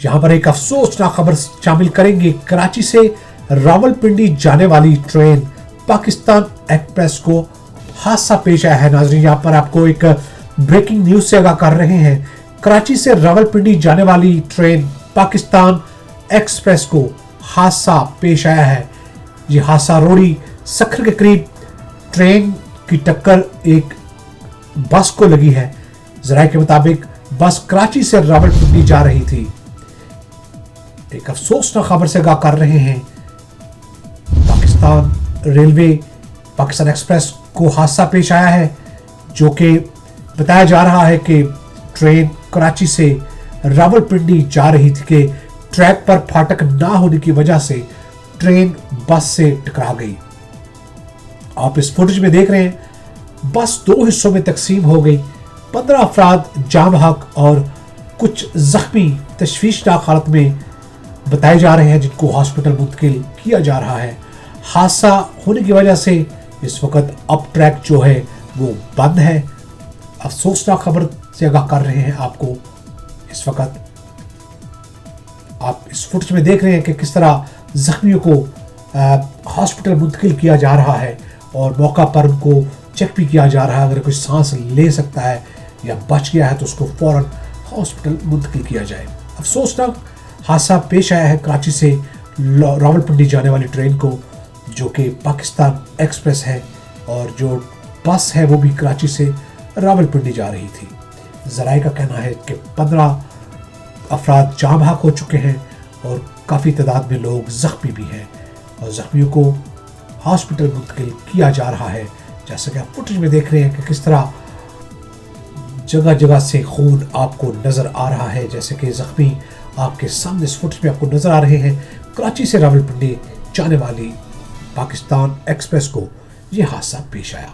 यहाँ पर एक अफसोसनाक खबर शामिल करेंगे। कराची से रावलपिंडी जाने वाली ट्रेन पाकिस्तान एक्सप्रेस को हादसा पेश आया है। नाज़रीन, यहाँ पर आपको एक ब्रेकिंग न्यूज से आगाह कर रहे हैं। कराची से रावलपिंडी जाने वाली ट्रेन पाकिस्तान एक्सप्रेस को हादसा पेश आया है। ये हादसा रोड़ी सखर के करीब ट्रेन की टक्कर एक बस को लगी है। जराये के मुताबिक बस कराची से रावलपिंडी जा रही थी। एक अफसोसनाक खबर से आगाह कर रहे हैं। पाकिस्तान रेलवे पाकिस्तान एक्सप्रेस को हादसा पेश आया है, जो कि बताया जा रहा है कि ट्रेन कराची से रावलपिंडी जा रही थी कि ट्रैक पर फाटक ना होने की वजह से ट्रेन बस से टकरा गई। आप इस फुटेज में देख रहे हैं, बस दो हिस्सों में तकसीम हो गई। 15 अफराद जाँ बहक और कुछ जख्मी तशवीशनाक हालत में बताए जा रहे हैं, जिनको हॉस्पिटल मुंतकिल किया जा रहा है। हादसा होने की वजह से इस वक्त अप ट्रैक जो है वो बंद है। अफसोसनाक खबर से आगाह कर रहे हैं आपको। इस वक्त आप इस फुटेज में देख रहे हैं कि किस तरह जख्मियों को हॉस्पिटल मुंतकिल किया जा रहा है और मौका पर उनको चेक भी किया जा रहा है। अगर कोई सांस ले सकता है या बच गया है तो उसको फौरन हॉस्पिटल मुंतकिल किया जाए। अफसोसनाक हादसा पेश आया है कराची से रावलपिंडी जाने वाली ट्रेन को, जो कि पाकिस्तान एक्सप्रेस है, और जो बस है वो भी कराची से रावलपिंडी जा रही थी। जराये का कहना है कि 15 अफराद जाँ बहक हो चुके हैं और काफ़ी तादाद में लोग जख्मी भी हैं और जख्मियों को हॉस्पिटल मुंतकिल किया जा रहा है। जैसा कि आप फुटेज में देख रहे हैं कि किस तरह जगह जगह से खून आपको नज़र आ रहा है। जैसे कि जख्मी आपके सामने इस फुटेज में आपको नज़र आ रहे हैं। कराची से रावलपिंडी जाने वाली पाकिस्तान एक्सप्रेस को यह हादसा पेश आया।